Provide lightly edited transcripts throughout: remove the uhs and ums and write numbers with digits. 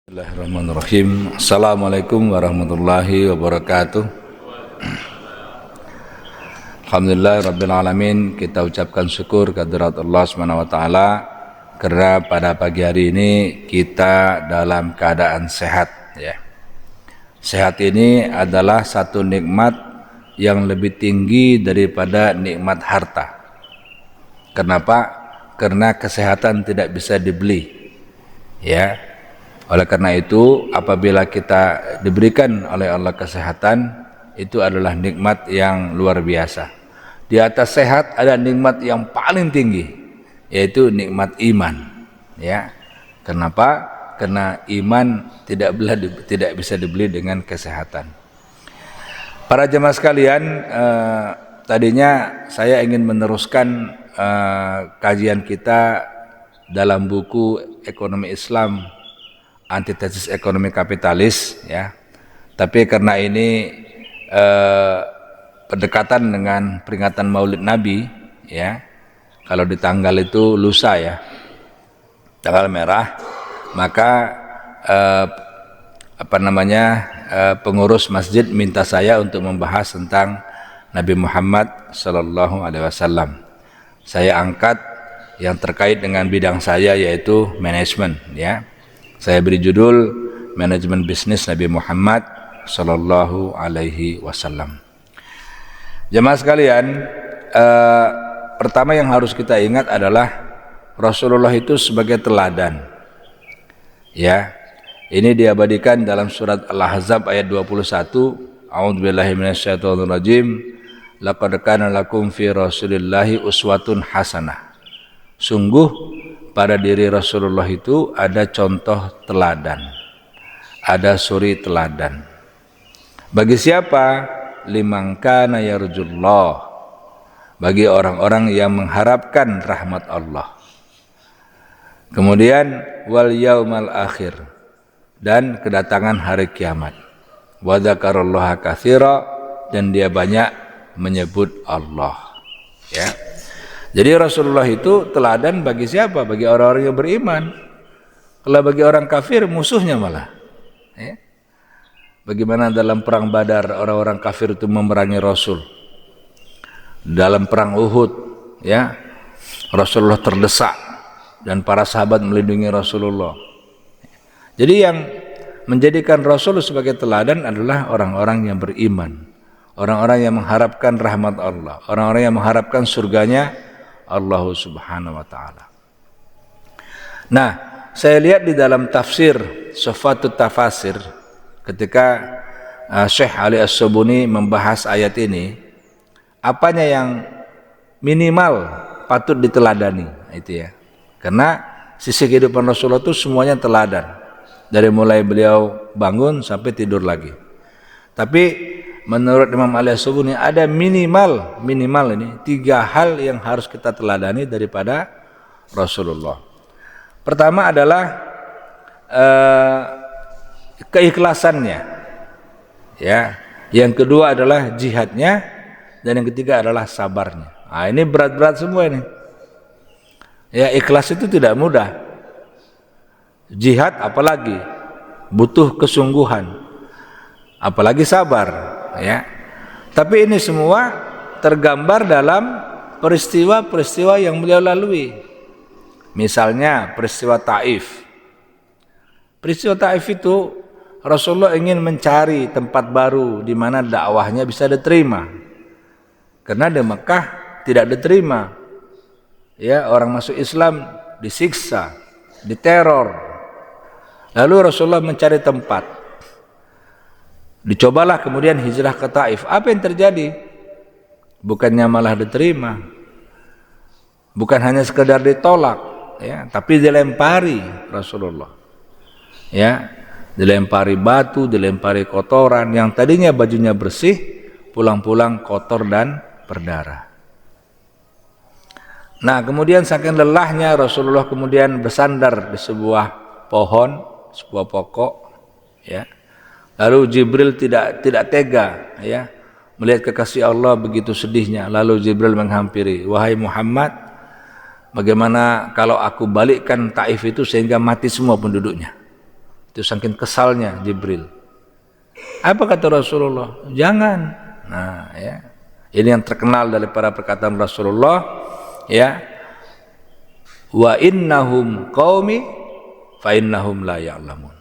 Bismillahirrahmanirrahim. Assalamualaikum warahmatullahi wabarakatuh. Alhamdulillah Rabbil Alamin. Kita ucapkan syukur kehadirat Allah SWT karena pada pagi hari ini kita dalam keadaan sehat, ya. Sehat ini adalah satu nikmat yang lebih tinggi daripada nikmat harta. Kenapa? Karena kesehatan tidak bisa dibeli, ya. Oleh karena itu, apabila kita diberikan oleh Allah kesehatan, itu adalah nikmat yang luar biasa. Di atas sehat ada nikmat yang paling tinggi, yaitu nikmat iman. Ya, kenapa? Karena iman tidak bisa dibeli dengan kesehatan. Para jemaah sekalian, tadinya saya ingin meneruskan kajian kita dalam buku Ekonomi Islam, Antitesis Ekonomi Kapitalis, ya. Tapi karena ini berdekatan dengan peringatan Maulid Nabi, ya. Kalau di tanggal itu lusa, ya, tanggal merah, maka pengurus masjid minta saya untuk membahas tentang Nabi Muhammad Sallallahu Alaihi Wasallam. Saya angkat yang terkait dengan bidang saya, yaitu manajemen, ya. Saya beri judul Manajemen Bisnis Nabi Muhammad Sallallahu Alaihi Wasallam. Jemaah sekalian, pertama yang harus kita ingat adalah Rasulullah itu sebagai teladan. Ya, ini diabadikan dalam surat Al-Ahzab ayat 21. A'udzubillahi minasyaitonirrajim. Laqad kana lakum fi Rasulillahi uswatun hasanah. Sungguh pada diri Rasulullah itu ada contoh teladan, ada suri teladan. Bagi siapa? Liman kana yarjullah, bagi orang-orang yang mengharapkan rahmat Allah. Kemudian wal yaumal akhir, dan kedatangan hari kiamat. Wa dzakarallaha katsira, dan dia banyak menyebut Allah, ya. Jadi Rasulullah itu teladan bagi siapa? Bagi orang-orang yang beriman. Kalau bagi orang kafir, musuhnya malah, ya. Bagaimana dalam perang Badar orang-orang kafir itu memerangi Rasul. Dalam perang Uhud, ya, Rasulullah terdesak dan para sahabat melindungi Rasulullah. Jadi yang menjadikan Rasul sebagai teladan adalah orang-orang yang beriman, orang-orang yang mengharapkan rahmat Allah, orang-orang yang mengharapkan surganya Allah Subhanahu wa taala. Nah, saya lihat di dalam tafsir Sufatut Tafasir, ketika Syekh Ali As-Subuni membahas ayat ini, apanya yang minimal patut diteladani, itu ya. Karena sisi kehidupan Rasulullah itu semuanya teladan, dari mulai beliau bangun sampai tidur lagi. Tapi menurut Imam Ali As-Subuni ada minimal ini 3 hal yang harus kita teladani daripada Rasulullah. Pertama adalah keikhlasannya, ya. Yang kedua adalah jihadnya, dan yang ketiga adalah sabarnya. Nah, ini berat-berat semua ini. Ya, ikhlas itu tidak mudah. Jihad apalagi butuh kesungguhan, apalagi sabar. Ya, tapi ini semua tergambar dalam peristiwa-peristiwa yang beliau lalui. Misalnya peristiwa Taif. Peristiwa Taif itu Rasulullah ingin mencari tempat baru di mana dakwahnya bisa diterima. Karena di Mekah tidak diterima. Ya, orang masuk Islam disiksa, diteror. Lalu Rasulullah mencari tempat. Dicobalah kemudian hijrah ke Taif. Apa yang terjadi? Bukannya malah diterima, bukan hanya sekedar ditolak, ya, tapi dilempari Rasulullah, ya, dilempari batu, dilempari kotoran. Yang tadinya bajunya bersih, pulang-pulang kotor dan berdarah. Nah, kemudian saking lelahnya Rasulullah kemudian bersandar di sebuah pohon, sebuah pokok, ya. Lalu Jibril tidak tega, ya, melihat kekasih Allah begitu sedihnya. Lalu Jibril menghampiri, wahai Muhammad, bagaimana kalau aku balikkan Taif itu sehingga mati semua penduduknya? Itu Itu saking kesalnya Jibril. Apa kata Rasulullah? Jangan. Nah, ya. Ini yang terkenal dari para perkataan Rasulullah, ya. Wa innahum qaumi fa innahum la ya'lamun.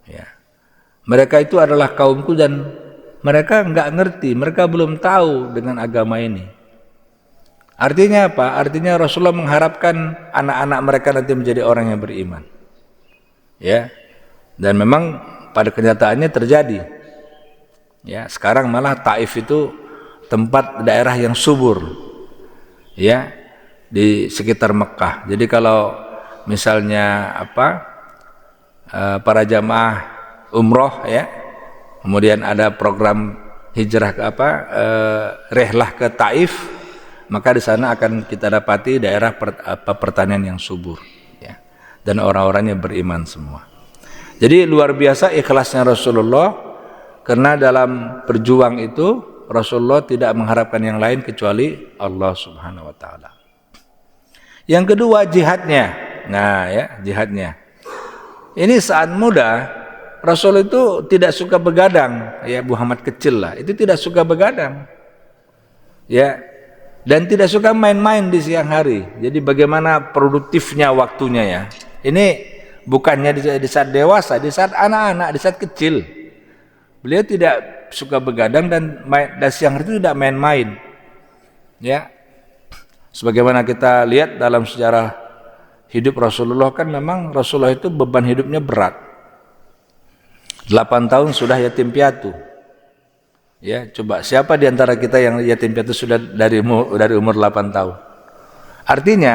Ya. Mereka itu adalah kaumku dan mereka enggak ngerti, mereka belum tahu dengan agama ini. Artinya apa? Artinya Rasulullah mengharapkan anak-anak mereka nanti menjadi orang yang beriman. Ya. Dan memang pada kenyataannya terjadi. Ya, sekarang malah Taif itu tempat daerah yang subur. Ya, di sekitar Mekah. Jadi kalau misalnya para jamaah umroh ya, kemudian ada program hijrah ke rehlah ke Taif, maka di sana akan kita dapati daerah pertanian yang subur ya. Dan orang-orangnya beriman semua. Jadi luar biasa ikhlasnya Rasulullah, karena dalam berjuang itu Rasulullah tidak mengharapkan yang lain kecuali Allah Subhanahu wa taala. Yang kedua jihadnya. Nah ya, jihadnya. Ini saat muda Rasul itu tidak suka begadang, ya Muhammad kecil lah, itu tidak suka begadang. Ya. Dan tidak suka main-main di siang hari. Jadi bagaimana produktifnya waktunya ya. Ini bukannya di saat dewasa, di saat anak-anak, di saat kecil. Beliau tidak suka begadang dan siang hari itu tidak main-main. Ya. Sebagaimana kita lihat dalam sejarah hidup Rasulullah, kan memang Rasulullah itu beban hidupnya berat. 8 tahun sudah yatim piatu. Ya, coba siapa di antara kita yang yatim piatu sudah dari umur 8 tahun? Artinya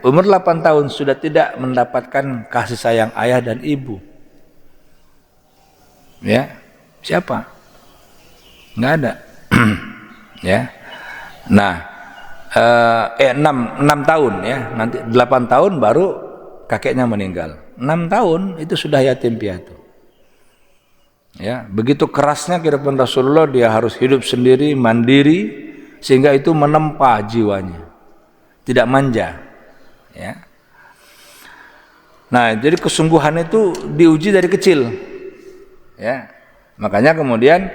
umur 8 tahun sudah tidak mendapatkan kasih sayang ayah dan ibu. Ya, siapa? Nggak ada. Ya. Nah, 6 tahun ya, nanti 8 tahun baru kakeknya meninggal. 6 tahun itu sudah yatim piatu. Ya, begitu kerasnya kehidupan Rasulullah, dia harus hidup sendiri, mandiri, sehingga itu menempa jiwanya. Tidak manja. Ya. Nah, jadi kesungguhan itu diuji dari kecil. Ya. Makanya kemudian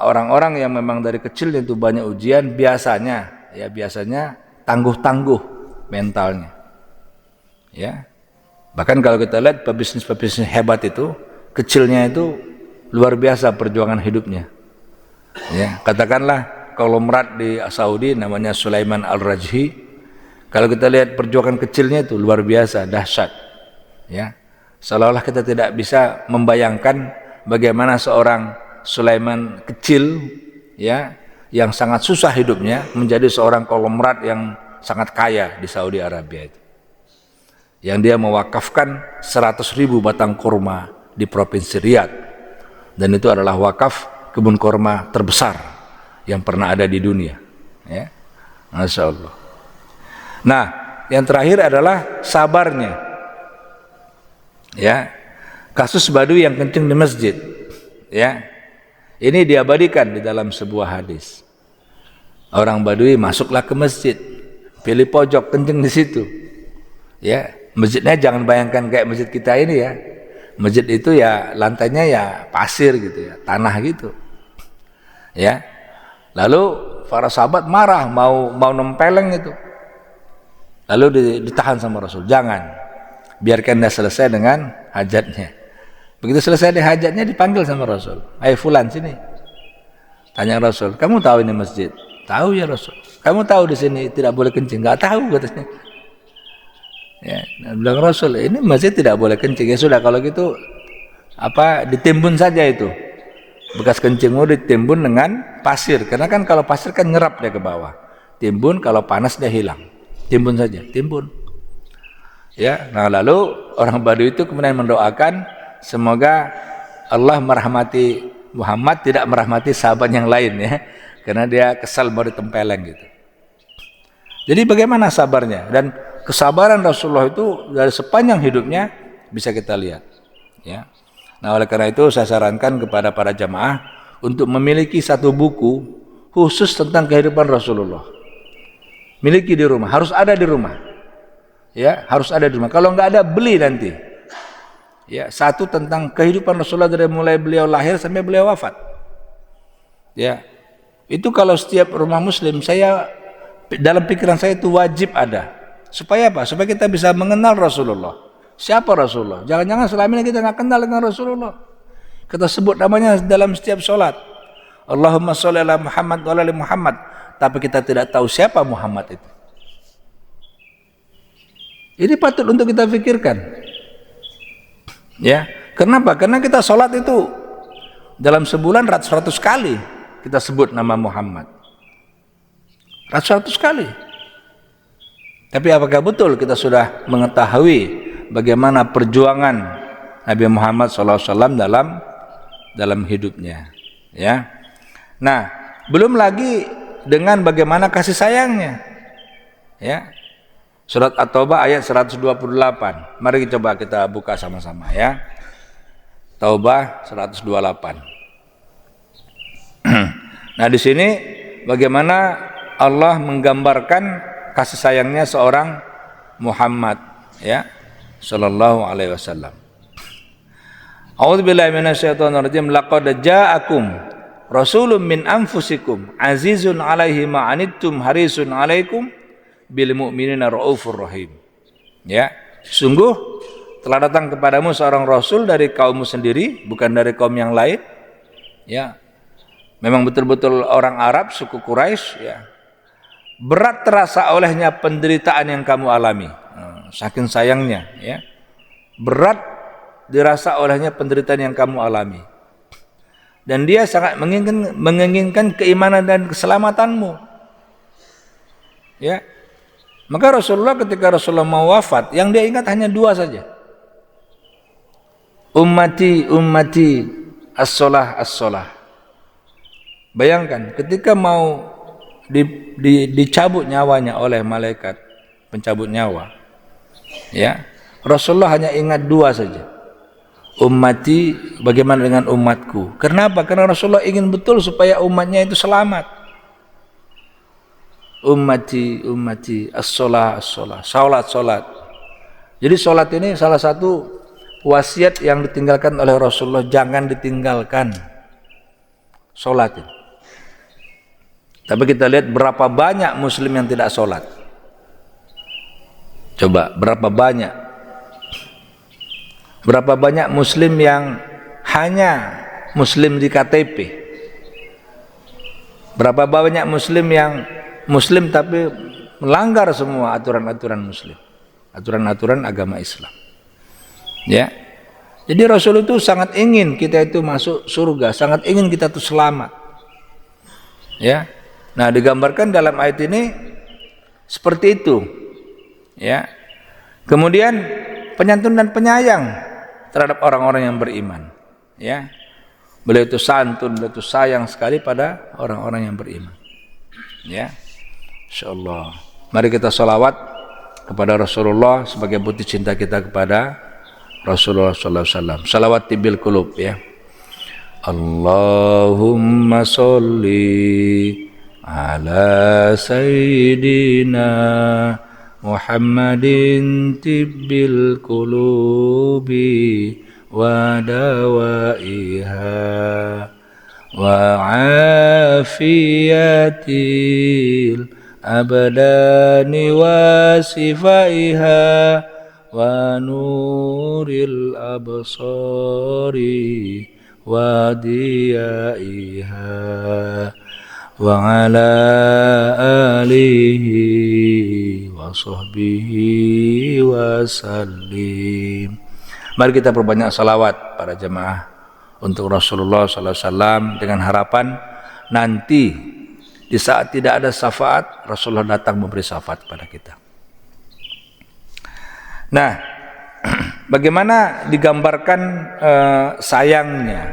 orang-orang yang memang dari kecil itu banyak ujian, biasanya tangguh-tangguh mentalnya. Ya. Bahkan kalau kita lihat pebisnis hebat itu, kecilnya itu luar biasa perjuangan hidupnya. Ya, katakanlah konglomerat di Saudi namanya Sulaiman Al-Rajhi. Kalau kita lihat perjuangan kecilnya itu luar biasa, dahsyat. Ya. Seolah-olah kita tidak bisa membayangkan bagaimana seorang Sulaiman kecil ya, yang sangat susah hidupnya menjadi seorang konglomerat yang sangat kaya di Saudi Arabia itu. Yang dia mewakafkan 100.000 batang kurma di provinsi Riyadh, dan itu adalah wakaf kebun kurma terbesar yang pernah ada di dunia. Ya, Masya Allah. Nah, yang terakhir adalah sabarnya. Ya, kasus Badui yang kencing di masjid. Ya, ini diabadikan di dalam sebuah hadis. Orang Badui masuklah ke masjid, pilih pojok kencing di situ. Ya, masjidnya jangan bayangkan kayak masjid kita ini ya. Masjid itu ya lantainya ya pasir gitu ya, tanah gitu. Ya. Lalu para sahabat marah, mau nempeleng itu. Lalu ditahan sama Rasul, jangan. Biarkan dia selesai dengan hajatnya. Begitu selesai di hajatnya dipanggil sama Rasul. Ayo fulan sini. Tanya Rasul, kamu tahu ini masjid? Tahu ya Rasul. Kamu tahu di sini tidak boleh kencing? Enggak tahu katanya. Ya, bilang Rasul, ini masjid tidak boleh kencing. Ya sudah kalau gitu ditimbun saja itu. Bekas kencingmu ditimbun dengan pasir, karena kan kalau pasir kan nyerap dia ke bawah. Timbun, kalau panas dia hilang. Timbun saja, timbun. Ya, nah lalu orang Badui itu kemudian mendoakan semoga Allah merahmati Muhammad, tidak merahmati sahabat yang lain ya. Karena dia kesal mau ditempeleng gitu. Jadi bagaimana sabarnya? Dan kesabaran Rasulullah itu dari sepanjang hidupnya bisa kita lihat. Ya. Nah, oleh karena itu saya sarankan kepada para jamaah untuk memiliki satu buku khusus tentang kehidupan Rasulullah. Miliki di rumah, harus ada di rumah. Ya, harus ada di rumah. Kalau nggak ada, beli nanti. Ya, satu tentang kehidupan Rasulullah dari mulai beliau lahir sampai beliau wafat. Ya, itu kalau setiap rumah Muslim, dalam pikiran saya itu wajib ada. Supaya apa? Supaya kita bisa mengenal Rasulullah. Siapa Rasulullah? Jangan-jangan selama ini kita nggak kenal dengan Rasulullah. Kita sebut namanya dalam setiap sholat. Allahumma sholli ala Muhammad wa ala ali Muhammad. Tapi kita tidak tahu siapa Muhammad itu. Ini patut untuk kita pikirkan. Ya, kenapa? Karena kita sholat itu dalam sebulan ratus kali kita sebut nama Muhammad. Ratus kali. Tapi apakah betul kita sudah mengetahui bagaimana perjuangan Nabi Muhammad SAW dalam hidupnya? Ya. Nah, belum lagi dengan bagaimana kasih sayangnya. Ya. Surat At-Taubah ayat 128. Mari coba kita buka sama-sama ya. Taubah 128. Nah, di sini bagaimana Allah menggambarkan kasih sayangnya seorang Muhammad ya sallallahu alaihi wasallam. A'udzubillahi minasyaitonirrajim. Laqad ja'akum rasulun min anfusikum azizun 'alaihi ma 'anittum harisun 'alaikum bil mu'minina raufur rahim. Ya, sungguh telah datang kepadamu seorang rasul dari kaummu sendiri, bukan dari kaum yang lain. Ya. Memang betul-betul orang Arab, suku Quraisy ya. Berat terasa olehnya penderitaan yang kamu alami. Saking sayangnya ya. Berat dirasa olehnya penderitaan yang kamu alami. Dan dia sangat menginginkan keimanan dan keselamatanmu. Ya. Maka Rasulullah ketika Rasulullah mau wafat, yang dia ingat hanya dua saja. Ummati, ummati, as-sholah, as-sholah. Bayangkan ketika mau dicabut nyawanya oleh malaikat pencabut nyawa, ya, Rasulullah hanya ingat dua saja. Ummati, bagaimana dengan umatku? Kenapa? Karena Rasulullah ingin betul supaya umatnya itu selamat. Ummati, ummati, as-sholah, as-sholah, sholat. Jadi sholat ini salah satu wasiat yang ditinggalkan oleh Rasulullah, jangan ditinggalkan sholat ini. Tapi kita lihat berapa banyak muslim yang tidak sholat. Coba, berapa banyak? Berapa banyak muslim yang hanya muslim di KTP? Berapa banyak muslim yang muslim tapi melanggar semua aturan-aturan muslim, aturan-aturan agama Islam. Ya. Jadi Rasul itu sangat ingin kita itu masuk surga, sangat ingin kita itu selamat. Ya. Nah, digambarkan dalam ayat ini seperti itu. Ya. Kemudian penyantun dan penyayang terhadap orang-orang yang beriman. Ya. Beliau itu santun, beliau itu sayang sekali pada orang-orang yang beriman. Ya. Insyaallah. Mari kita sholawat kepada Rasulullah sebagai bukti cinta kita kepada Rasulullah sallallahu alaihi wasallam. Shalawat tibil qulub ya. Allahumma sholli ala sayyidina Muhammadin tibbil qulubi wa dawaiha wa afiyatil abdani wa sifaiha wa nuril absari wa diyaiha wa ala alihi wa sahbihi wa sallim. Mari kita perbanyak salawat para jemaah untuk Rasulullah sallallahu alaihi wasallam dengan harapan nanti di saat tidak ada syafaat, Rasulullah datang memberi syafaat kepada kita. Nah, bagaimana digambarkan sayangnya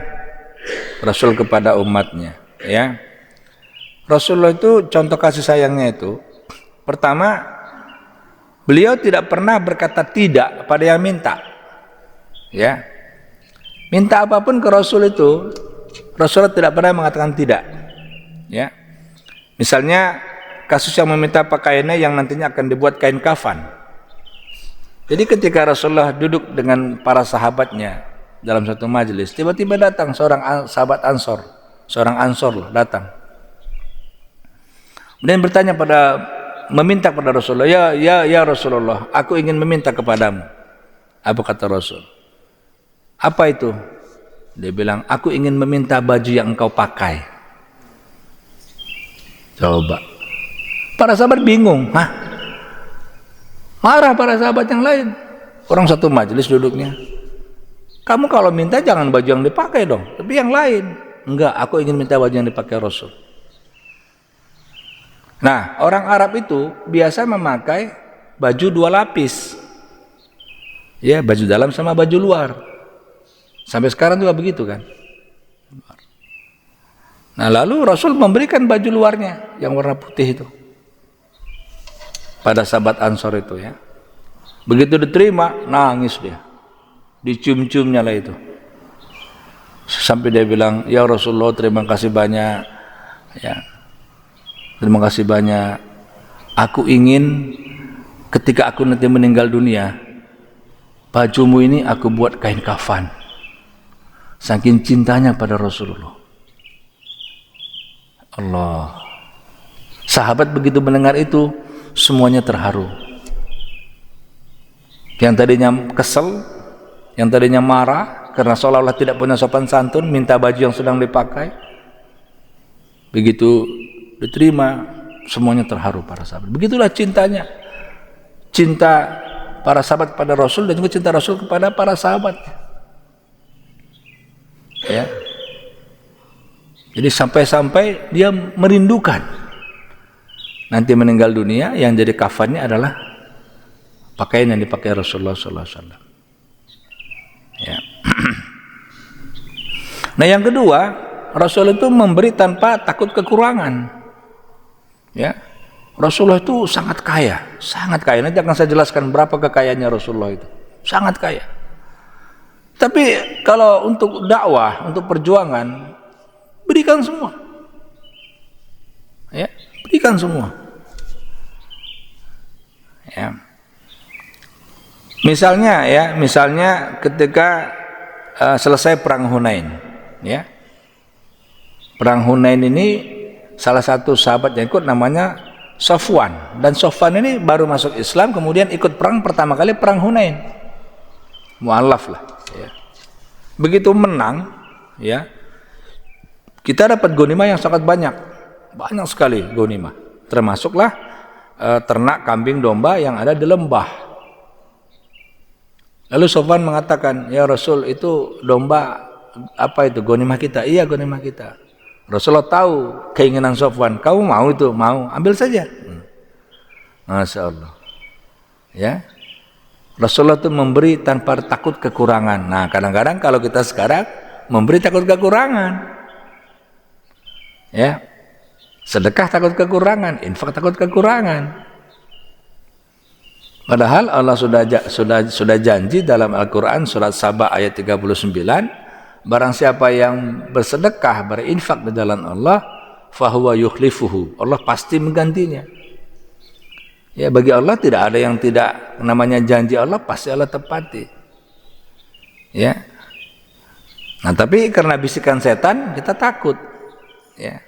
Rasul kepada umatnya? Ya, Rasulullah itu contoh kasih sayangnya itu, pertama, beliau tidak pernah berkata tidak pada yang minta. Ya, minta apapun ke Rasul itu, Rasulullah tidak pernah mengatakan tidak. Ya. Misalnya kasus yang meminta pakaiannya yang nantinya akan dibuat kain kafan. Jadi ketika Rasulullah duduk dengan para sahabatnya dalam satu majelis, tiba-tiba datang seorang sahabat Ansor, seorang Ansor datang. Kemudian bertanya meminta kepada Rasulullah, ya Rasulullah, aku ingin meminta kepadamu. Apa kata Rasul? Apa itu? Dia bilang, aku ingin meminta baju yang engkau pakai. Coba. Para sahabat bingung. Marah para sahabat yang lain. Orang satu majelis duduknya. Kamu kalau minta jangan baju yang dipakai dong, tapi yang lain. Enggak, aku ingin minta baju yang dipakai Rasul. Nah, orang Arab itu biasa memakai baju 2 lapis. Ya, baju dalam sama baju luar. Sampai sekarang juga begitu kan. Nah, lalu Rasul memberikan baju luarnya yang warna putih itu pada sahabat Ansor itu ya. Begitu diterima, nangis dia. Dicium-ciumnya lah itu. Sampai dia bilang, "Ya Rasulullah, terima kasih banyak." Ya. Terima kasih banyak. Aku ingin ketika aku nanti meninggal dunia, bajumu ini aku buat kain kafan. Saking cintanya pada Rasulullah. Allah. Sahabat begitu mendengar itu, semuanya terharu. Yang tadinya kesel, yang tadinya marah karena seolah-olah tidak punya sopan santun, minta baju yang sedang dipakai, begitu diterima, semuanya terharu para sahabat. Begitulah cintanya, cinta para sahabat kepada Rasul dan juga cinta Rasul kepada para sahabat. Ya. Jadi sampai-sampai dia merindukan nanti meninggal dunia yang jadi kafannya adalah pakaian yang dipakai Rasulullah SAW. Ya. Nah, yang kedua, Rasul itu memberi tanpa takut kekurangan. Ya, Rasulullah itu sangat kaya. Nanti akan saya jelaskan berapa kekayaannya Rasulullah itu. Sangat kaya. Tapi kalau untuk dakwah, untuk perjuangan, berikan semua. Ya, berikan semua. Ya. Misalnya ketika selesai perang Hunain, ya. Perang Hunain ini salah satu sahabat yang ikut namanya Safwan, dan Safwan ini baru masuk Islam, kemudian ikut perang pertama kali perang Hunain. Mu'allaf lah, ya. Begitu menang, ya. Kita dapat ghanimah yang sangat banyak sekali ghanimah. Termasuklah ternak kambing domba yang ada di lembah. Lalu Safwan mengatakan, "Ya Rasul, itu domba apa itu ghanimah kita?" "Iya, ghanimah kita." Rasulullah tahu keinginan Safwan. "Kamu mau itu?" "Mau." "Ambil saja." Masya Allah. Ya, Rasulullah itu memberi tanpa takut kekurangan. Nah, kadang-kadang kalau kita sekarang memberi takut kekurangan, ya, sedekah takut kekurangan, infak takut kekurangan. Padahal Allah sudah janji dalam Al-Quran surat Saba ayat 39, barang siapa yang bersedekah, berinfak di jalan Allah, fahuwa yukhlifuhu, Allah pasti menggantinya. Ya, bagi Allah tidak ada yang tidak namanya janji Allah, pasti Allah tepati. Ya. Nah, tapi karena bisikan setan kita takut. Ya.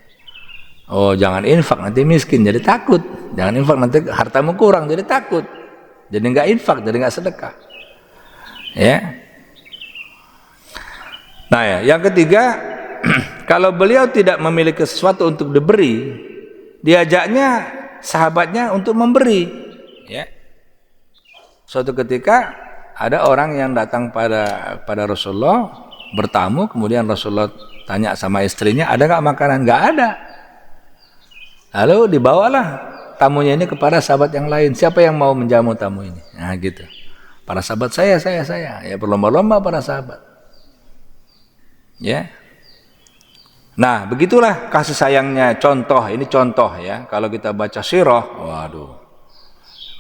Oh, jangan infak nanti miskin, jadi takut. Jangan infak nanti hartamu kurang, jadi takut. Jadi enggak infak, jadi enggak sedekah. Ya. Nah, ya, yang ketiga, kalau beliau tidak memiliki sesuatu untuk diberi, diajaknya sahabatnya untuk memberi. Ya. Suatu ketika ada orang yang datang pada Rasulullah bertamu, kemudian Rasulullah tanya sama istrinya, "Ada enggak makanan?" "Enggak ada." Lalu dibawalah tamunya ini kepada sahabat yang lain. Siapa yang mau menjamu tamu ini? Nah, gitu. Para sahabat saya. Ya, berlomba-lomba para sahabat. Ya. Nah, begitulah kasih sayangnya. Ini contoh ya. Kalau kita baca sirah, waduh.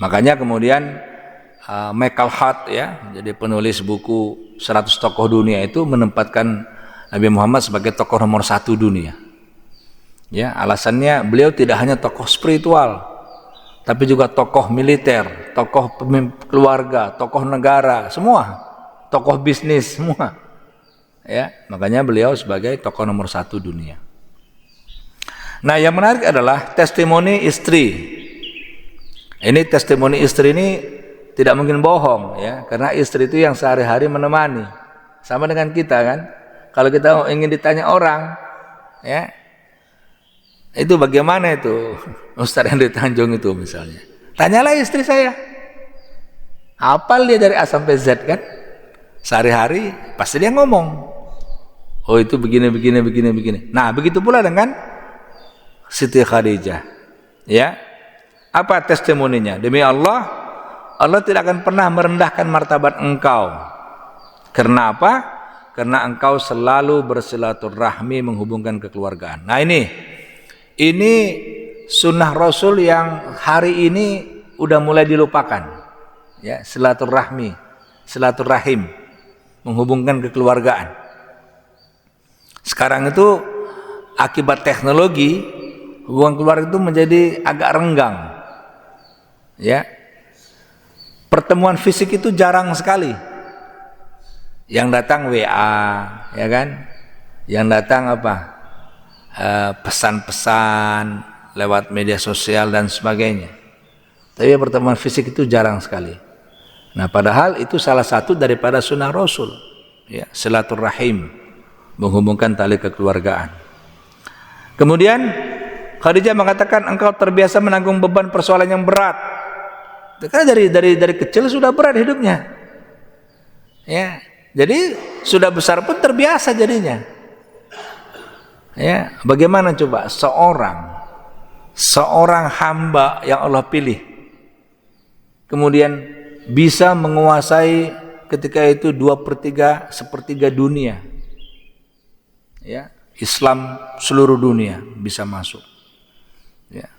Makanya kemudian Michael Hart ya, jadi penulis buku 100 tokoh dunia itu menempatkan Nabi Muhammad sebagai tokoh nomor 1 dunia. Ya, alasannya beliau tidak hanya tokoh spiritual, tapi juga tokoh militer, tokoh keluarga, tokoh negara, semua, tokoh bisnis semua. Ya, makanya beliau sebagai tokoh nomor 1 dunia. Nah, yang menarik adalah testimoni istri. Ini testimoni istri ini tidak mungkin bohong, ya, karena istri itu yang sehari-hari menemani. Sama dengan kita kan, kalau kita ingin ditanya orang, ya, itu bagaimana itu Ustaz yang di Tanjung itu misalnya, tanyalah istri saya, hafal dia dari A sampai Z kan, sehari-hari pasti dia ngomong, oh itu begini. Nah begitu pula dengan Siti Khadijah, ya, apa testimoninya? Demi Allah, Allah tidak akan pernah merendahkan martabat engkau. Karena apa? Karena engkau selalu bersilaturahmi, menghubungkan kekeluargaan. Nah ini sunnah Rasul yang hari ini udah mulai dilupakan, ya, silaturahim, menghubungkan kekeluargaan. Sekarang itu akibat teknologi, hubungan keluarga itu menjadi agak renggang, ya. Pertemuan fisik itu jarang sekali. Yang datang WA, ya kan? Yang datang apa? Pesan-pesan lewat media sosial dan sebagainya. Tapi pertemuan fisik itu jarang sekali. Nah, padahal itu salah satu daripada sunnah Rasul, ya, silaturahim, menghubungkan tali kekeluargaan. Kemudian Khadijah mengatakan, engkau terbiasa menanggung beban persoalan yang berat. Karena dari kecil sudah berat hidupnya, ya. Jadi sudah besar pun terbiasa jadinya. Ya, bagaimana coba seorang hamba yang Allah pilih, kemudian bisa menguasai ketika itu 2/3 sepertiga dunia, ya, Islam seluruh dunia bisa masuk, ya,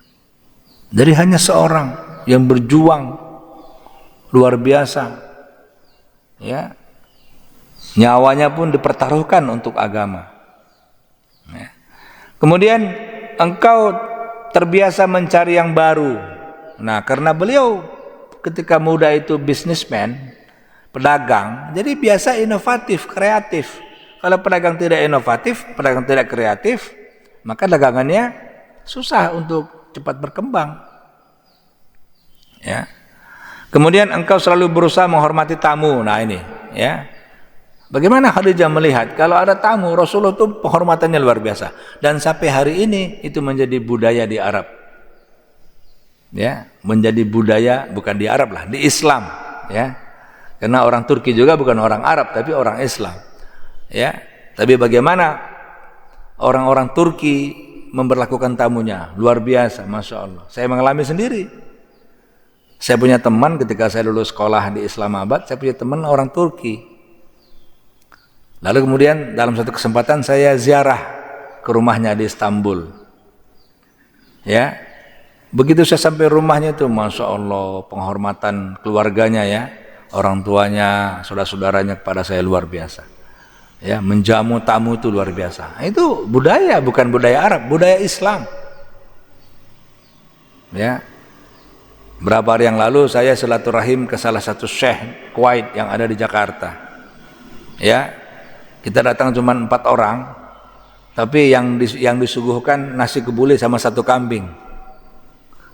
dari hanya seorang yang berjuang luar biasa, ya, nyawanya pun dipertaruhkan untuk agama, ya. Kemudian engkau terbiasa mencari yang baru. Nah, karena beliau ketika muda itu bisnismen, pedagang, jadi biasa inovatif, kreatif. Kalau pedagang tidak inovatif, pedagang tidak kreatif, maka dagangannya susah untuk cepat berkembang, ya. Kemudian engkau selalu berusaha menghormati tamu. Nah ini, ya, bagaimana Khadijah melihat kalau ada tamu, Rasulullah itu penghormatannya luar biasa, dan sampai hari ini itu menjadi budaya di Arab, ya, menjadi budaya bukan di Arab lah, di Islam, ya, karena orang Turki juga bukan orang Arab tapi orang Islam, ya. Tapi bagaimana orang-orang Turki memperlakukan tamunya luar biasa, masya Allah. Saya mengalami sendiri. Saya punya teman ketika saya lulus sekolah di Islamabad, saya punya teman orang Turki. Lalu kemudian dalam satu kesempatan saya ziarah ke rumahnya di Istanbul, ya. Begitu saya sampai rumahnya itu, masya Allah, penghormatan keluarganya, ya, orang tuanya, saudara-saudaranya kepada saya luar biasa, ya, menjamu tamu itu luar biasa. Itu budaya, bukan budaya Arab, budaya Islam, ya. Berapa hari yang lalu saya silaturahim ke salah satu syekh Kuwait yang ada di Jakarta, ya. Kita datang cuma 4 orang, tapi yang disuguhkan nasi kebuli sama 1 kambing.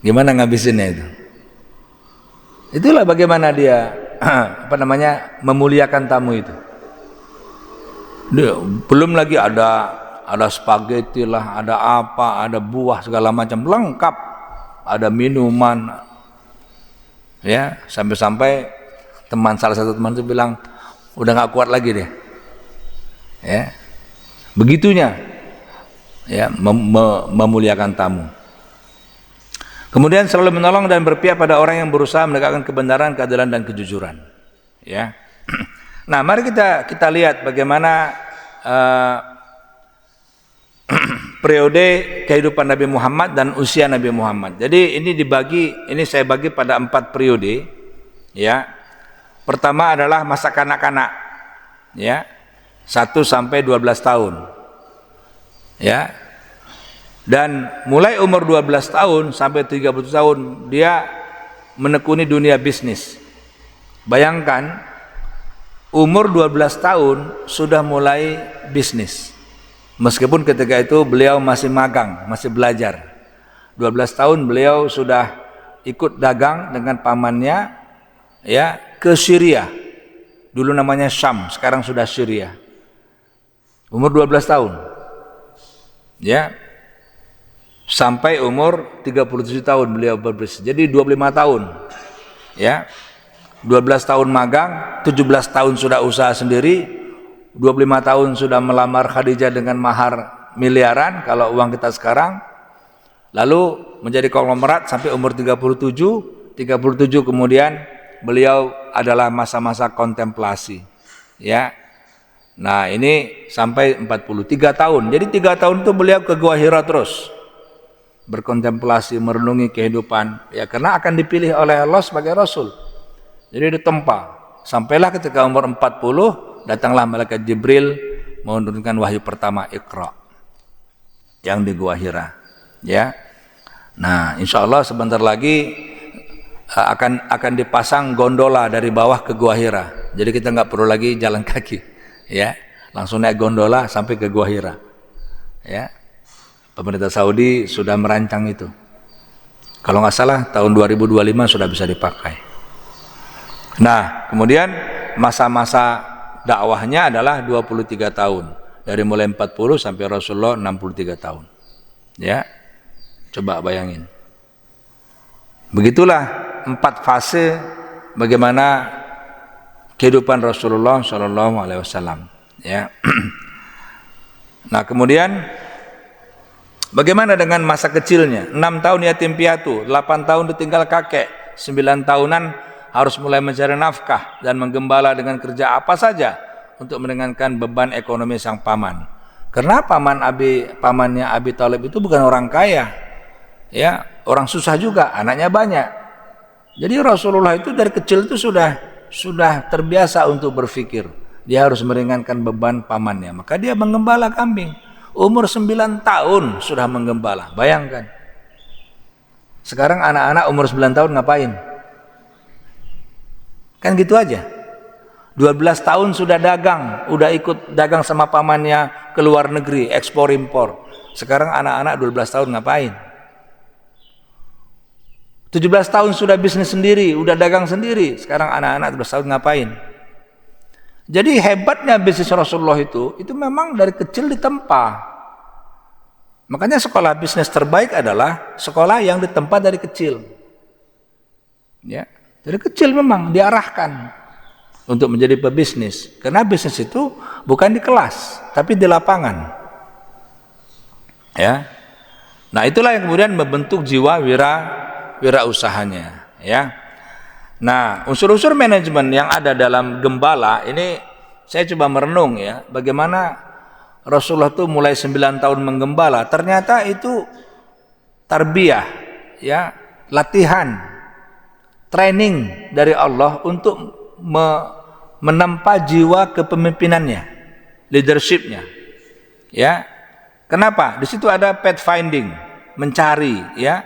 Gimana ngabisinnya itu? Itulah bagaimana dia memuliakan tamu itu. Dia, belum lagi ada spaghetti lah, ada apa, ada buah segala macam, lengkap, ada minuman, ya, sampai-sampai salah satu teman itu bilang udah nggak kuat lagi deh. Ya, begitunya, ya, memuliakan tamu. Kemudian selalu menolong dan berpihak pada orang yang berusaha menegakkan kebenaran, keadilan dan kejujuran, ya. Nah, mari kita lihat bagaimana periode kehidupan Nabi Muhammad dan usia Nabi Muhammad. Jadi ini saya bagi pada 4 periode, ya. Pertama adalah masa kanak-kanak, ya, 1 sampai 12 tahun, ya. Dan mulai umur 12 tahun sampai 30 tahun dia menekuni dunia bisnis. Bayangkan umur 12 tahun sudah mulai bisnis. Meskipun ketika itu beliau masih magang, masih belajar. 12 tahun beliau sudah ikut dagang dengan pamannya ya ke Syria. Dulu namanya Syam, sekarang sudah Syria. Umur 12 tahun. Ya. Sampai umur 37 tahun beliau berbisnis. Jadi 25 tahun. Ya. 12 tahun magang, 17 tahun sudah usaha sendiri, 25 tahun sudah melamar Khadijah dengan mahar miliaran kalau uang kita sekarang. Lalu menjadi konglomerat sampai umur 37 kemudian beliau adalah masa-masa kontemplasi. Ya. Nah, ini sampai 43 tahun. Jadi 3 tahun itu beliau ke Gua Hira terus. Berkontemplasi, merenungi kehidupan, ya karena akan dipilih oleh Allah sebagai Rasul. Jadi ditempa. Sampailah ketika umur 40, datanglah malaikat Jibril menurunkan wahyu pertama, Iqra, yang di Gua Hira. Ya. Nah, insya Allah sebentar lagi akan dipasang gondola dari bawah ke Gua Hira. Jadi kita nggak perlu lagi jalan kaki, ya, langsung naik gondola sampai ke Gua Hira. Ya. Pemerintah Saudi sudah merancang itu. Kalau nggak salah tahun 2025 sudah bisa dipakai. Nah, kemudian masa-masa dakwahnya adalah 23 tahun. Dari mulai 40 sampai Rasulullah 63 tahun. Ya. Coba bayangin. Begitulah 4 fase bagaimana kehidupan Rasulullah Shallallahu alaihi wasallam, ya. Nah, kemudian bagaimana dengan masa kecilnya? 6 tahun yatim piatu, 8 tahun ditinggal kakek, 9 tahunan harus mulai mencari nafkah dan menggembala dengan kerja apa saja untuk meringankan beban ekonomi sang paman. Karena pamannya Abi Thalib itu bukan orang kaya, ya, orang susah juga, anaknya banyak. Jadi Rasulullah itu dari kecil itu sudah terbiasa untuk berpikir dia harus meringankan beban pamannya. Maka dia menggembala kambing. Umur 9 tahun sudah menggembala. Bayangkan. Sekarang anak-anak umur 9 tahun ngapain? Kan gitu aja. 12 tahun sudah dagang, udah ikut dagang sama pamannya ke luar negeri, ekspor impor. Sekarang anak-anak 12 tahun ngapain? 17 tahun sudah bisnis sendiri, udah dagang sendiri. Sekarang anak-anak 12 tahun ngapain? Jadi hebatnya bisnis Rasulullah itu memang dari kecil ditempa. Makanya sekolah bisnis terbaik adalah sekolah yang ditempa dari kecil. Ya, dari kecil memang diarahkan untuk menjadi pebisnis. Karena bisnis itu bukan di kelas, tapi di lapangan. Ya. Nah, itulah yang kemudian membentuk jiwa wirausahanya, ya. Nah, unsur-unsur manajemen yang ada dalam gembala ini saya coba merenung, ya, bagaimana Rasulullah itu mulai 9 tahun menggembala, ternyata itu tarbiyah, ya, latihan, training dari Allah untuk menempa jiwa kepemimpinannya, leadershipnya, ya. Kenapa? Di situ ada pathfinding, mencari, ya.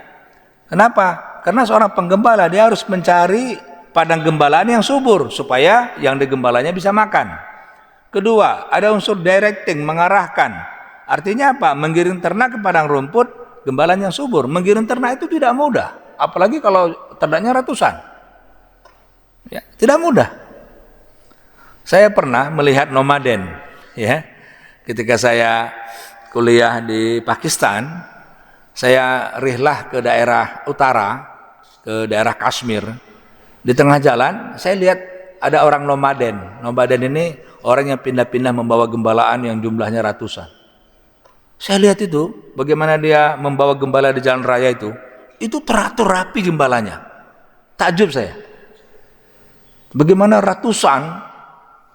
Kenapa? Karena seorang penggembala dia harus mencari padang gembalaan yang subur supaya yang digembalanya bisa makan. Kedua, ada unsur directing, mengarahkan. Artinya apa? Menggiring ternak ke padang rumput gembalaan yang subur. Menggiring ternak itu tidak mudah, apalagi kalau ternaknya ratusan. Ya, tidak mudah. Saya pernah melihat nomaden, ya. Ketika saya kuliah di Pakistan, saya rihlah ke daerah utara, ke daerah Kashmir. Di tengah jalan saya lihat ada orang nomaden. Nomaden ini orang yang pindah-pindah membawa gembalaan yang jumlahnya ratusan. Saya lihat itu bagaimana dia membawa gembala di jalan raya itu teratur rapi gembalanya. Takjub saya. Bagaimana ratusan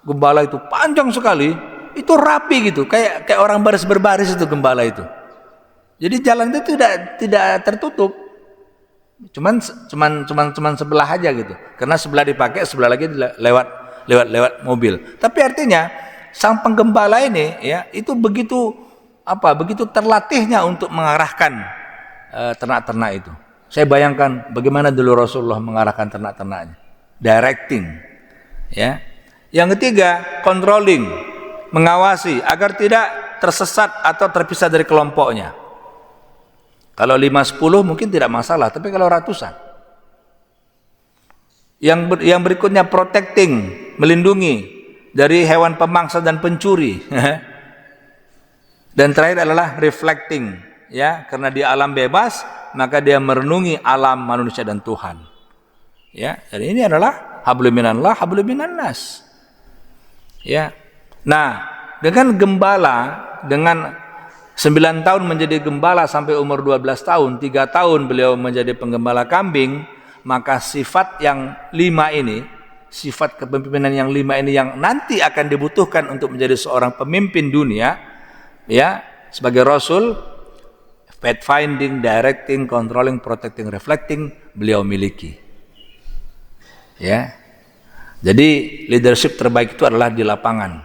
gembala itu panjang sekali, itu rapi gitu, kayak orang baris berbaris itu gembala itu. Jadi jalan itu tidak tertutup. Cuman sebelah aja gitu. Karena sebelah dipakai, sebelah lagi lewat mobil. Tapi artinya sang penggembala ini, ya, itu begitu terlatihnya untuk mengarahkan ternak-ternak itu. Saya bayangkan bagaimana dulu Rasulullah mengarahkan ternak-ternaknya. Directing. Ya. Yang ketiga, controlling, mengawasi agar tidak tersesat atau terpisah dari kelompoknya. Kalau 5-10 mungkin tidak masalah, tapi kalau ratusan. Yang berikutnya protecting, melindungi dari hewan pemangsa dan pencuri. Dan terakhir adalah reflecting, ya, karena di alam bebas maka dia merenungi alam manusia dan Tuhan. Ya, jadi ini adalah hablum minallah, hablum minannas. Ya. Nah, dengan gembala, dengan 9 tahun menjadi gembala sampai umur 12 tahun, 3 tahun beliau menjadi penggembala kambing, maka sifat yang 5 ini, sifat kepemimpinan yang 5 ini yang nanti akan dibutuhkan untuk menjadi seorang pemimpin dunia, ya, sebagai Rasul, fact finding, directing, controlling, protecting, reflecting, beliau miliki. Ya. Jadi leadership terbaik itu adalah di lapangan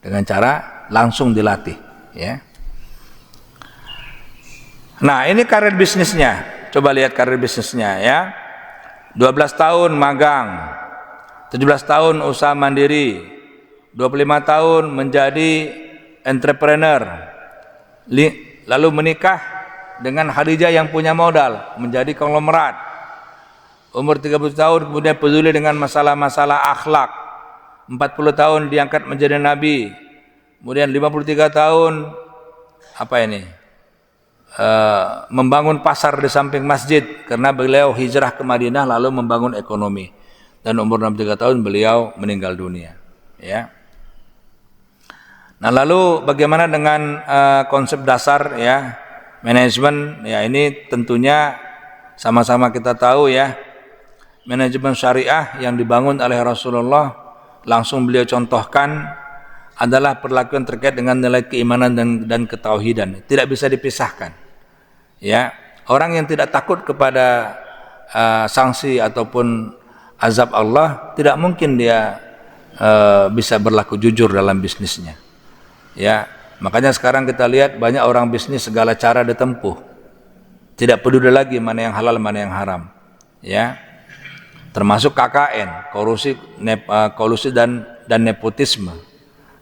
dengan cara langsung dilatih, ya. Nah, ini karir bisnisnya. Coba lihat karir bisnisnya, ya. 12 tahun magang, 17 tahun usaha mandiri, 25 tahun menjadi entrepreneur, lalu menikah dengan Khadijah yang punya modal, menjadi konglomerat. Umur 30 tahun kemudian peduli dengan masalah-masalah akhlak. 40 tahun diangkat menjadi nabi. Kemudian 53 tahun apa ini? Membangun pasar di samping masjid karena beliau hijrah ke Madinah lalu membangun ekonomi. Dan umur 63 tahun beliau meninggal dunia, ya. Nah, lalu bagaimana dengan konsep dasar, ya, manajemen? Ya, ini tentunya sama-sama kita tahu, ya. Manajemen syariah yang dibangun oleh Rasulullah langsung beliau contohkan adalah perlakuan terkait dengan nilai keimanan dan ketauhidan. Tidak bisa dipisahkan. Ya, orang yang tidak takut kepada sanksi ataupun azab Allah, tidak mungkin dia bisa berlaku jujur dalam bisnisnya. Ya, makanya sekarang kita lihat banyak orang bisnis segala cara ditempuh. Tidak peduli lagi mana yang halal, mana yang haram. Ya. Termasuk KKN, kolusi dan nepotisme.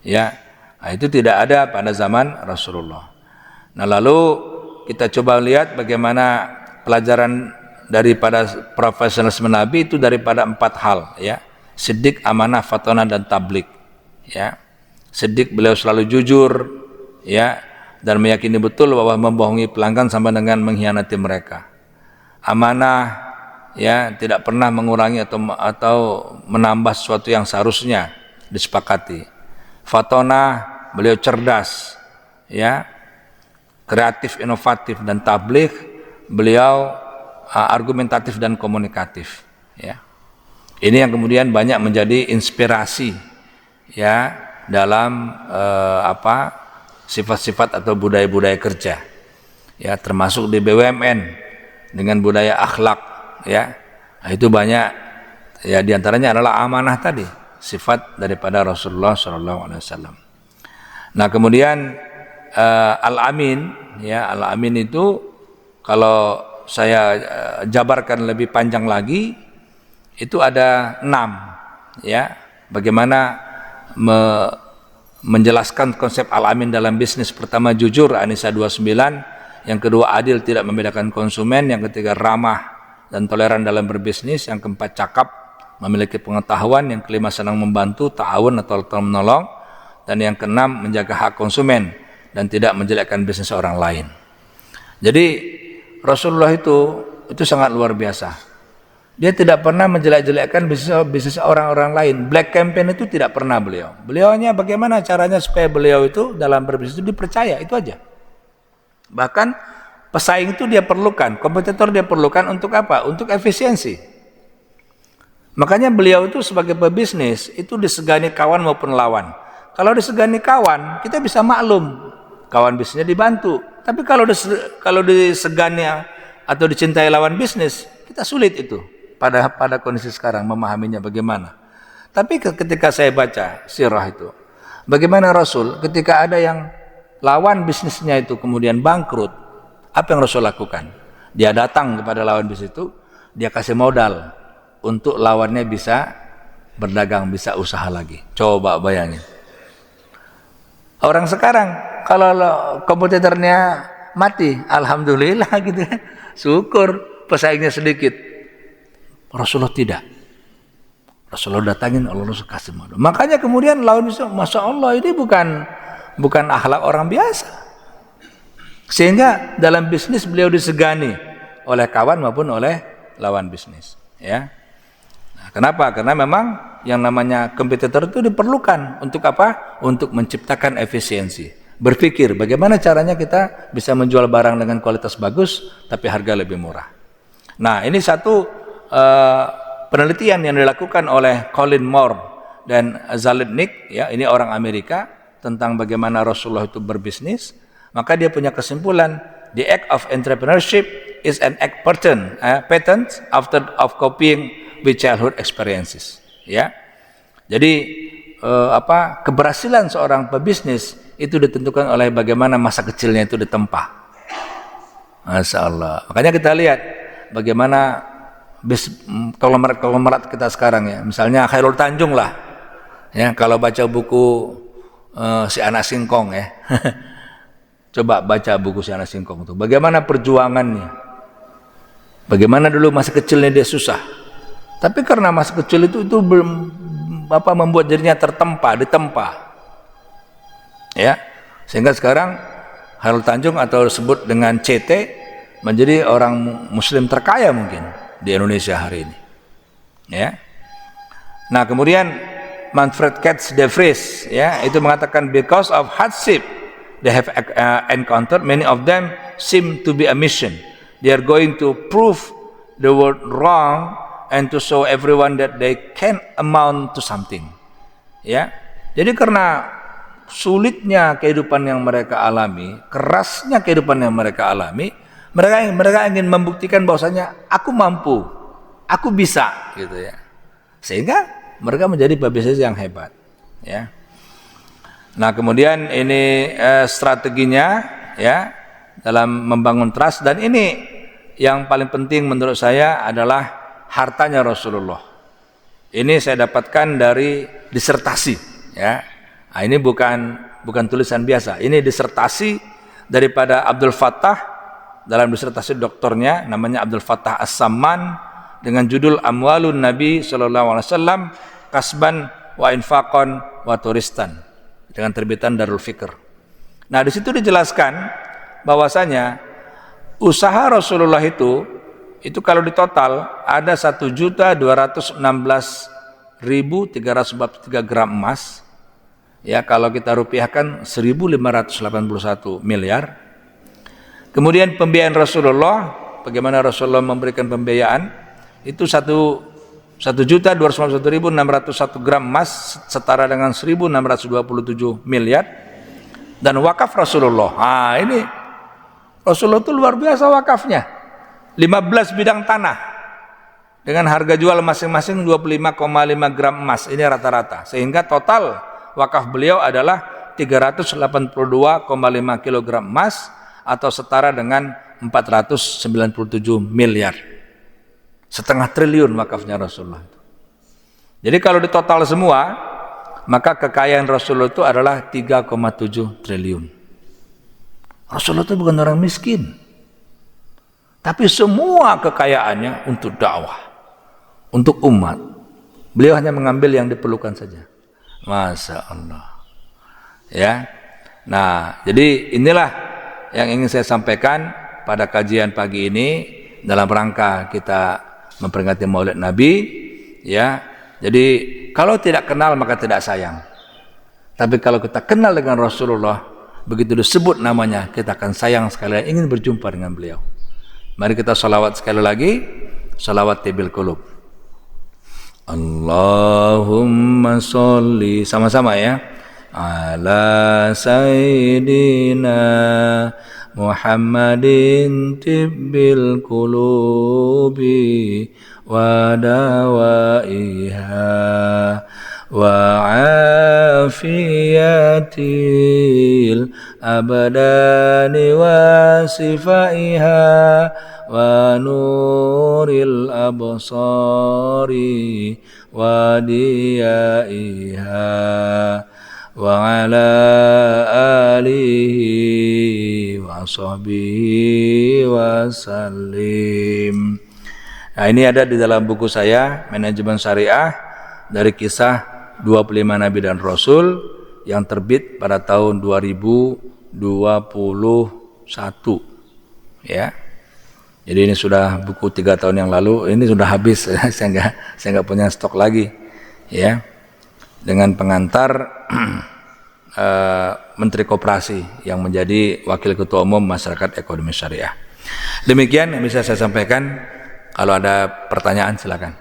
Ya. Nah, itu tidak ada pada zaman Rasulullah. Nah, lalu kita coba lihat bagaimana pelajaran daripada profesionalisme Nabi itu daripada 4 hal, ya. Siddiq, amanah, fatonah, dan tablik, ya. Siddiq, beliau selalu jujur, ya, dan meyakini betul bahwa membohongi pelanggan sama dengan mengkhianati mereka. Amanah, ya, tidak pernah mengurangi atau menambah sesuatu yang seharusnya disepakati. Fatonah, beliau cerdas, ya, kreatif, inovatif, dan tabligh, beliau argumentatif dan komunikatif, ya. Ini yang kemudian banyak menjadi inspirasi, ya, dalam sifat-sifat atau budaya-budaya kerja, ya, termasuk di BUMN dengan budaya akhlak, ya. Nah, itu banyak, ya, diantaranya adalah amanah tadi, sifat daripada Rasulullah SAW. Nah, kemudian al-amin, ya, al-amin itu kalau saya jabarkan lebih panjang lagi, itu ada 6, ya. Bagaimana menjelaskan konsep al-amin dalam bisnis. Pertama, jujur, An-Nisa 29. Yang kedua, adil, tidak membedakan konsumen. Yang ketiga, ramah dan toleran dalam berbisnis. Yang keempat, cakap, memiliki pengetahuan. Yang kelima, senang membantu, ta'awun atau tolong menolong. Dan yang keenam, menjaga hak konsumen dan tidak menjelekkan bisnis orang lain. Jadi Rasulullah itu sangat luar biasa. Dia tidak pernah menjelek-jelekkan bisnis orang-orang lain. Black campaign itu tidak pernah beliau. Beliau hanya bagaimana caranya supaya beliau itu dalam berbisnis itu dipercaya, itu aja. Bahkan pesaing itu dia perlukan, kompetitor dia perlukan untuk apa? Untuk efisiensi. Makanya beliau itu sebagai pebisnis itu disegani kawan maupun lawan. Kalau disegani kawan, kita bisa maklum, kawan bisnisnya dibantu. Tapi kalau disegani atau dicintai lawan bisnis, kita sulit itu pada kondisi sekarang memahaminya bagaimana. Tapi ketika saya baca sirah itu, bagaimana Rasul ketika ada yang lawan bisnisnya itu kemudian bangkrut, apa yang Rasul lakukan? Dia datang kepada lawan bisnis itu, dia kasih modal untuk lawannya bisa berdagang, bisa usaha lagi. Coba bayangin. Orang sekarang kalau kompetitornya mati, alhamdulillah gitu kan. Syukur pesaingnya sedikit. Rasulullah tidak. Rasulullah datangin, Allah kasih modal. Makanya kemudian lawan bisnis, Masya Allah, ini bukan akhlak orang biasa. Sehingga dalam bisnis beliau disegani oleh kawan maupun oleh lawan bisnis. Ya. Nah, kenapa? Karena memang yang namanya kompetitor itu diperlukan untuk apa? Untuk menciptakan efisiensi. Berpikir bagaimana caranya kita bisa menjual barang dengan kualitas bagus tapi harga lebih murah. Nah, ini satu penelitian yang dilakukan oleh Colin Moore dan Zalotnik, ya, ini orang Amerika, tentang bagaimana Rasulullah itu berbisnis. Maka dia punya kesimpulan, the act of entrepreneurship is an act patent of copying with childhood experiences. Ya, jadi keberhasilan seorang pebisnis itu ditentukan oleh bagaimana masa kecilnya itu ditempa. Masya Allah. Makanya kita lihat bagaimana konglomerat kita sekarang, ya, misalnya Khairul Tanjung lah, ya, kalau baca buku si Anak Singkong, ya, coba baca buku si Anak Singkong itu, bagaimana perjuangannya, bagaimana dulu masa kecilnya dia susah, tapi karena masa kecil itu membuat dirinya ditempa, ya, sehingga sekarang Khairul Tanjung atau disebut dengan CT menjadi orang Muslim terkaya mungkin di Indonesia hari ini, ya. Nah, kemudian Manfred Katz de Vries, ya, itu mengatakan because of hardship they have encountered, many of them seem to be a mission. They are going to prove the world wrong and to show everyone that they can amount to something. Ya, jadi karena sulitnya kehidupan yang mereka alami, kerasnya kehidupan yang mereka alami, mereka ingin membuktikan bahwasanya aku mampu, aku bisa, gitu ya. Sehingga mereka menjadi pebisnis yang hebat, ya. Nah, kemudian ini strateginya, ya, dalam membangun trust, dan ini yang paling penting menurut saya adalah hartanya Rasulullah. Ini saya dapatkan dari disertasi, ya. Nah, ini bukan tulisan biasa. Ini disertasi daripada Abdul Fattah. Dalam disertasi doktornya namanya Abdul Fattah As-Samman dengan judul Amwalun Nabi sallallahu alaihi wasallam kasban wa infaqan wa turistan dengan terbitan Darul Fikr. Nah, di situ dijelaskan bahwasanya usaha Rasulullah itu kalau ditotal ada 1.216.343 gram emas. Ya, kalau kita rupiahkan 1.581 miliar. Kemudian pembiayaan Rasulullah, bagaimana Rasulullah memberikan pembiayaan, itu 1.251.601 gram emas setara dengan 1.627 miliar. Dan wakaf Rasulullah, ini Rasulullah itu luar biasa wakafnya, 15 bidang tanah dengan harga jual masing-masing 25,5 gram emas, ini rata-rata, sehingga total wakaf beliau adalah 382,5 kilogram emas atau setara dengan 497 miliar. Setengah triliun wakafnya Rasulullah. Jadi kalau ditotal semua, maka kekayaan Rasulullah itu adalah 3,7 triliun. Rasulullah itu bukan orang miskin. Tapi semua kekayaannya untuk dakwah, untuk umat. Beliau hanya mengambil yang diperlukan saja. Masya Allah. Ya. Nah, jadi inilah yang ingin saya sampaikan pada kajian pagi ini dalam rangka kita memperingati Maulid Nabi, ya. Jadi kalau tidak kenal maka tidak sayang. Tapi kalau kita kenal dengan Rasulullah, begitu disebut namanya kita akan sayang sekali, ingin berjumpa dengan beliau. Mari kita salawat sekali lagi, salawat tibil qulub. Allahumma sholli, sama-sama ya. Ala Sayyidina Muhammadin tibbil qulubi wa dawaiha wa afiyatil الأبدان وصفائها ونور الأبصار وديائها وعلى آله وصحبه wasallim. Nah, ini ada di dalam buku saya Manajemen Syariah dari kisah 25 Nabi dan Rasul yang terbit pada tahun 2021 ya. Jadi ini sudah buku 3 tahun yang lalu, ini sudah habis saya nggak punya stok lagi ya. Dengan pengantar Menteri Koperasi yang menjadi Wakil Ketua Umum Masyarakat Ekonomi Syariah. Demikian yang bisa saya sampaikan. Kalau ada pertanyaan silakan.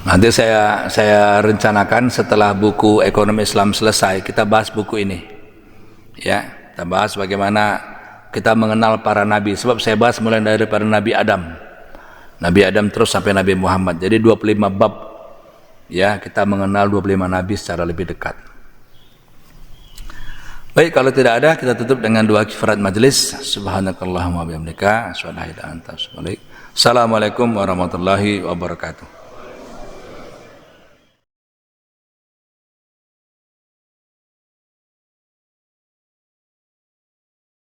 Nanti saya rencanakan setelah buku Ekonomi Islam selesai, kita bahas buku ini. Ya, kita bahas bagaimana kita mengenal para nabi. Sebab saya bahas mulai dari para Nabi Adam. Nabi Adam terus sampai Nabi Muhammad. Jadi 25 bab. Ya, kita mengenal 25 nabi secara lebih dekat. Baik, kalau tidak ada kita tutup dengan doa kifarat majelis. Subhanakallahumma wa bihamdika asyhadu an la ilaha illa anta astaghfiruka wa atubu ilaik. Assalamualaikum warahmatullahi wabarakatuh.